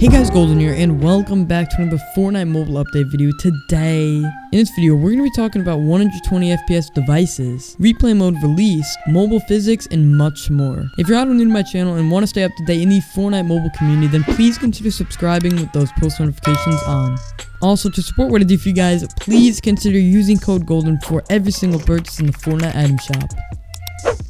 Hey guys, Golden here, and welcome back to another Fortnite Mobile update video. Today, in this video, we're going to be talking about 120 FPS devices, replay mode released, mobile physics, and much more. If you're new to my channel and want to stay up to date in the Fortnite Mobile community, then please consider subscribing with those post notifications on. Also, to support what I do for you guys, please consider using code GOLDEN for every single purchase in the Fortnite item shop.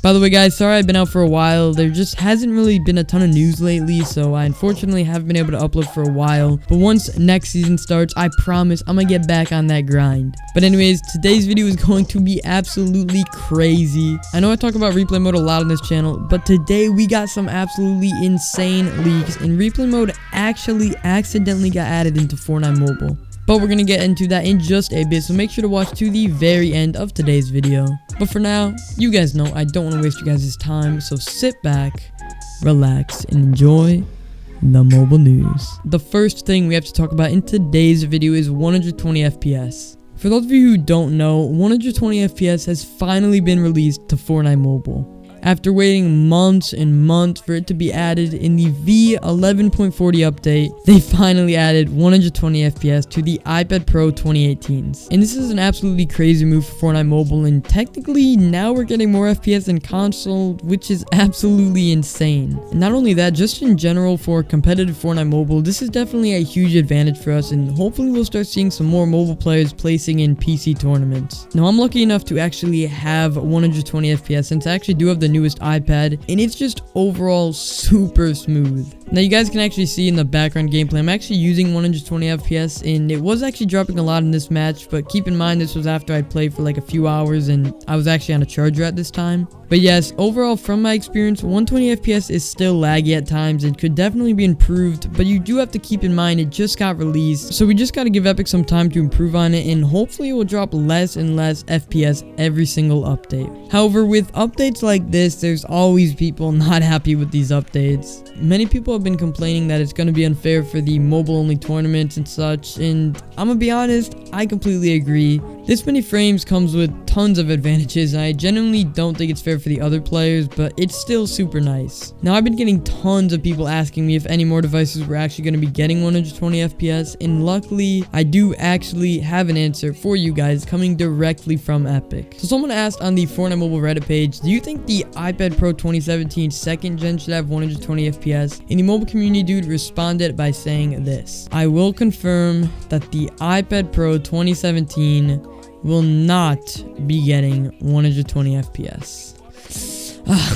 By the way, guys, sorry I've been out for a while. There just hasn't really been a ton of news lately, so I unfortunately haven't been able to upload for a while. But once next season starts, I promise I'm gonna get back on that grind. But anyways, today's video is going to be absolutely crazy. I know I talk about replay mode a lot on this channel, but today we got some absolutely insane leaks, and replay mode actually accidentally got added into Fortnite Mobile. But we're going to get into that in just a bit, so make sure to watch to the very end of today's video. But for now, you guys know I don't want to waste you guys' time, so sit back, relax, and enjoy the mobile news. The first thing we have to talk about in today's video is 120 FPS. For those of you who don't know, 120 FPS has finally been released to Fortnite Mobile. After waiting months and months for it to be added in the V11.40 update, they finally added 120 FPS to the iPad Pro 2018s. And this is an absolutely crazy move for Fortnite Mobile, and technically now we're getting more FPS than console, which is absolutely insane. And not only that, just in general for competitive Fortnite Mobile, this is definitely a huge advantage for us, and hopefully we'll start seeing some more mobile players placing in PC tournaments. Now I'm lucky enough to actually have 120 FPS since I actually do have the newest iPad, and it's just overall super smooth. Now you guys can actually see in the background gameplay, I'm actually using 120 FPS, and it was actually dropping a lot in this match, but keep in mind this was after I played for like a few hours and I was actually on a charger at this time. But yes, overall from my experience, 120 FPS is still laggy at times and could definitely be improved, but you do have to keep in mind it just got released, so we just got to give Epic some time to improve on it, and hopefully it will drop less and less FPS every single update. However, with updates like this, there's always people not happy with these updates. Many people have been complaining that it's going to be unfair for the mobile only tournaments and such, and I'm gonna be honest, I completely agree. This many frames comes with tons of advantages, and I genuinely don't think it's fair for the other players, but it's still super nice. Now I've been getting tons of people asking me if any more devices were actually going to be getting 120 FPS, and luckily I do actually have an answer for you guys coming directly from Epic. So someone asked on the Fortnite Mobile Reddit page, do you think the iPad Pro 2017 2nd gen should have 120 FPS? And the mobile community dude responded by saying this: I will confirm that the iPad Pro 2017 will not be getting 120 FPS.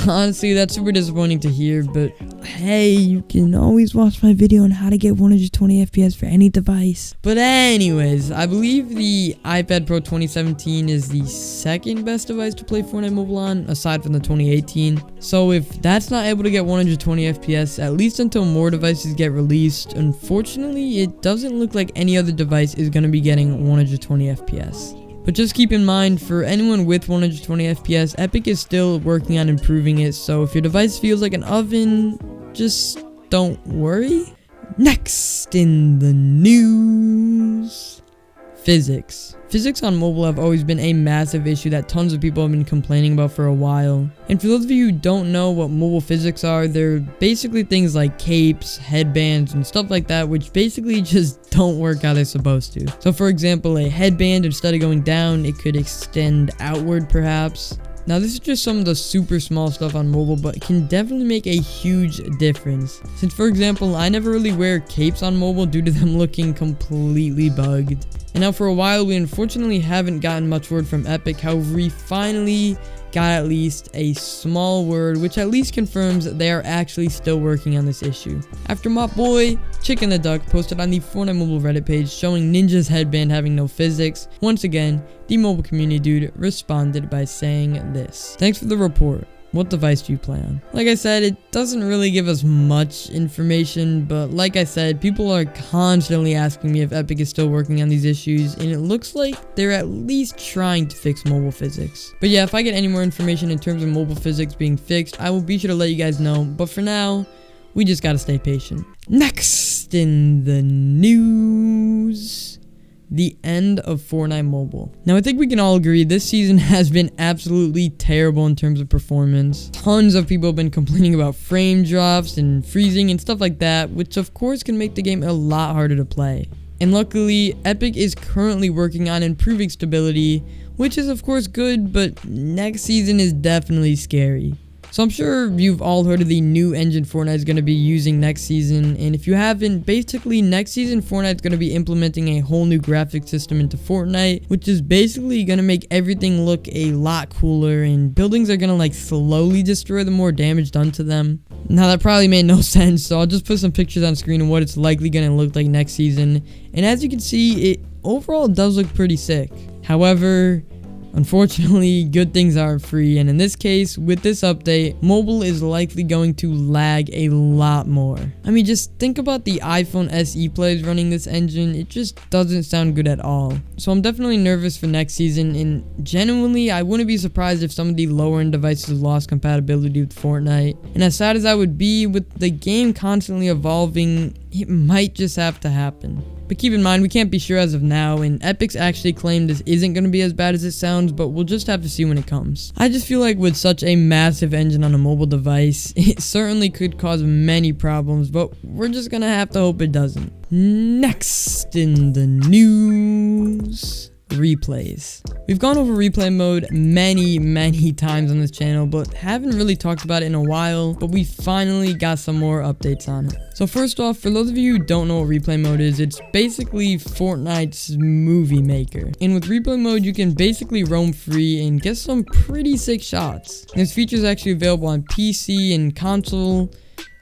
Honestly, that's super disappointing to hear, but hey, you can always watch my video on how to get 120 FPS for any device. But anyways, I believe the iPad Pro 2017 is the second best device to play Fortnite Mobile on, aside from the 2018. So if that's not able to get 120 FPS, at least until more devices get released, unfortunately, it doesn't look like any other device is going to be getting 120 FPS. But just keep in mind, for anyone with 120 FPS, Epic is still working on improving it, so if your device feels like an oven, just don't worry. Next in the news, physics. Physics on mobile have always been a massive issue that tons of people have been complaining about for a while. And for those of you who don't know what mobile physics are, they're basically things like capes, headbands, and stuff like that, which basically just don't work how they're supposed to. So for example, a headband, instead of going down, it could extend outward perhaps. Now this is just some of the super small stuff on mobile, but it can definitely make a huge difference. Since for example, I never really wear capes on mobile due to them looking completely bugged. And now for a while, we unfortunately haven't gotten much word from Epic. However, we finally got at least a small word, which at least confirms that they are actually still working on this issue. After my boy Chicken the Duck posted on the Fortnite Mobile Reddit page showing Ninja's headband having no physics, once again, the mobile community dude responded by saying this: thanks for the report. What device do you play on? Like I said, it doesn't really give us much information, but like I said, people are constantly asking me if Epic is still working on these issues, and it looks like they're at least trying to fix mobile physics. But yeah, if I get any more information in terms of mobile physics being fixed, I will be sure to let you guys know, but for now, we just gotta stay patient. Next in the news, the end of Fortnite Mobile. Now, I think we can all agree this season has been absolutely terrible in terms of performance. Tons of people have been complaining about frame drops and freezing and stuff like that, which of course can make the game a lot harder to play. And luckily, Epic is currently working on improving stability, which is of course good, but next season is definitely scary. So I'm sure you've all heard of the new engine Fortnite is going to be using next season, and if you haven't, basically next season Fortnite is going to be implementing a whole new graphic system into Fortnite, which is basically going to make everything look a lot cooler, and buildings are going to like slowly destroy the more damage done to them. Now that probably made no sense, so I'll just put some pictures on screen of what it's likely going to look like next season, and as you can see, it overall does look pretty sick. However, unfortunately, good things aren't free, and in this case, with this update, mobile is likely going to lag a lot more. I mean, just think about the iPhone SE players running this engine. It just doesn't sound good at all. So I'm definitely nervous for next season, and genuinely, I wouldn't be surprised if some of the lower-end devices lost compatibility with Fortnite. And as sad as I would be, with the game constantly evolving, it might just have to happen. But keep in mind, we can't be sure as of now, and Epic's actually claimed this isn't going to be as bad as it sounds, but we'll just have to see when it comes. I just feel like with such a massive engine on a mobile device, it certainly could cause many problems, but we're just going to have to hope it doesn't. Next in the news, replays. We've gone over replay mode many times on this channel, but haven't really talked about it in a while, but we finally got some more updates on it. So first off, for those of you who don't know what replay mode is, it's basically Fortnite's movie maker. And with replay mode, you can basically roam free and get some pretty sick shots. And this feature is actually available on PC and console,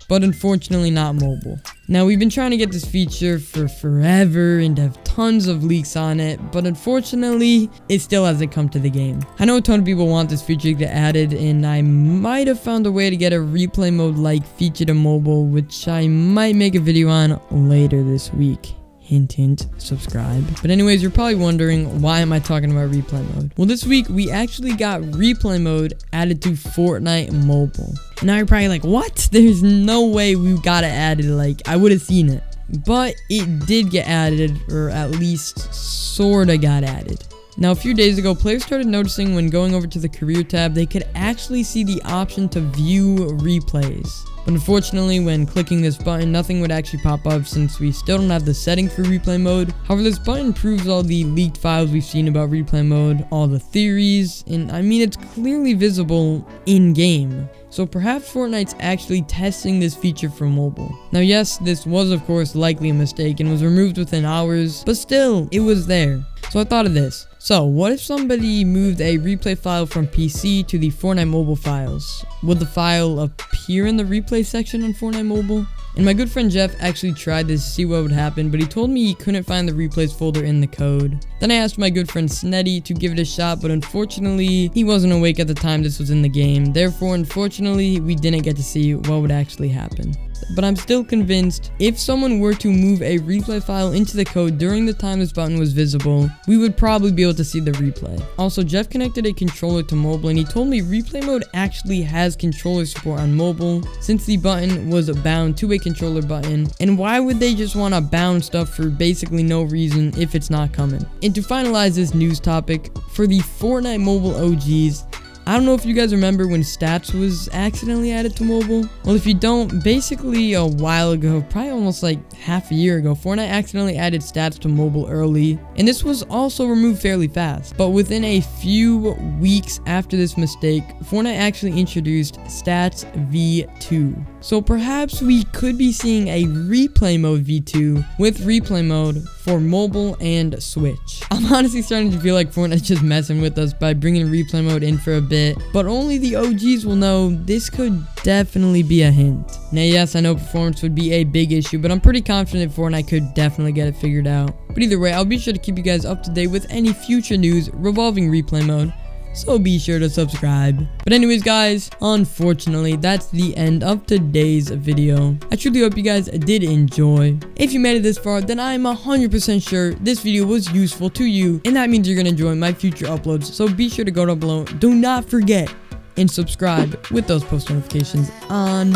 but unfortunately not mobile. Now, we've been trying to get this feature for forever and have tons of leaks on it, but unfortunately, it still hasn't come to the game. I know a ton of people want this feature to get added, and I might have found a way to get a replay mode-like feature to mobile, which I might make a video on later this week. Hint, hint, subscribe. But anyways, you're probably wondering, why am I talking about replay mode? Well, this week, we actually got replay mode added to Fortnite Mobile. Now you're probably like, what? There's no way we got it added. Like, I would have seen it. But it did get added, or at least sorta got added. Now, a few days ago, players started noticing when going over to the career tab, they could actually see the option to view replays. But unfortunately, when clicking this button, nothing would actually pop up since we still don't have the setting for replay mode. However, this button proves all the leaked files we've seen about replay mode, all the theories, and I mean, it's clearly visible in-game. So perhaps Fortnite's actually testing this feature for mobile. Now yes, this was of course likely a mistake and was removed within hours, but still, it was there. So I thought of this. So what if somebody moved a replay file from PC to the Fortnite Mobile files? Would the file appear in the replay section on Fortnite Mobile? And my good friend Jeff actually tried this to see what would happen, but he told me he couldn't find the replays folder in the code. Then I asked my good friend Sneddy to give it a shot, but unfortunately, he wasn't awake at the time this was in the game. Therefore, unfortunately, we didn't get to see what would actually happen. But I'm still convinced if someone were to move a replay file into the code during the time this button was visible, we would probably be able to see the replay. Also, Jeff connected a controller to mobile and he told me replay mode actually has controller support on mobile since the button was bound to a controller button. And why would they just want to bound stuff for basically no reason if it's not coming? And to finalize this news topic, for the Fortnite Mobile OGs, I don't know if you guys remember when stats was accidentally added to mobile. Well, if you don't, basically a while ago, probably almost like half a year ago, Fortnite accidentally added stats to mobile early, and this was also removed fairly fast. But within a few weeks after this mistake, Fortnite actually introduced stats v2. So perhaps we could be seeing a replay mode v2 with replay mode for mobile and Switch. I'm honestly starting to feel like Fortnite's just messing with us by bringing replay mode in for a bit, but only the OGs will know this could definitely be a hint. Now yes, I know performance would be a big issue, but I'm pretty confident Fortnite could definitely get it figured out. But either way, I'll be sure to keep you guys up to date with any future news revolving replay mode, so be sure to subscribe. But anyways guys, unfortunately that's the end of today's video. I truly hope you guys did enjoy. If you made it this far, then I'm 100% sure this video was useful to you, and that means you're gonna enjoy my future uploads, so be sure to go down below. Do not forget and subscribe with those post notifications on.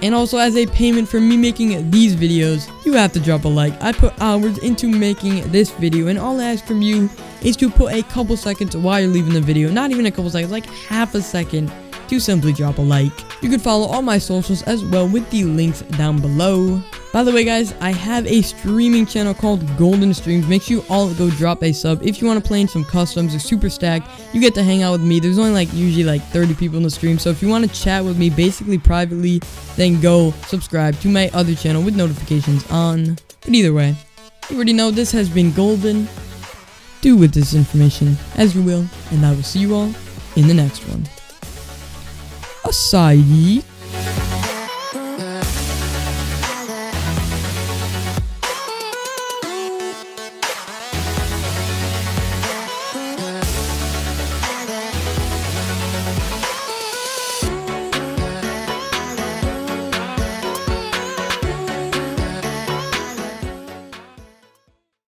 And also, as a payment for me making these videos, you have to drop a like. I put hours into making this video, and all I ask from you is to put a couple seconds while you're leaving the video, not even a couple seconds, like half a second, to simply drop a like. You can follow all my socials as well with the links down below. By the way, guys, I have a streaming channel called Golden Streams. Make sure you all go drop a sub. If you want to play in some customs or super stack, you get to hang out with me. There's only usually 30 people in the stream, so if you want to chat with me basically privately, then go subscribe to my other channel with notifications on. But either way, you already know this has been Golden. Do with this information as you will, and I will see you all in the next one. Aside.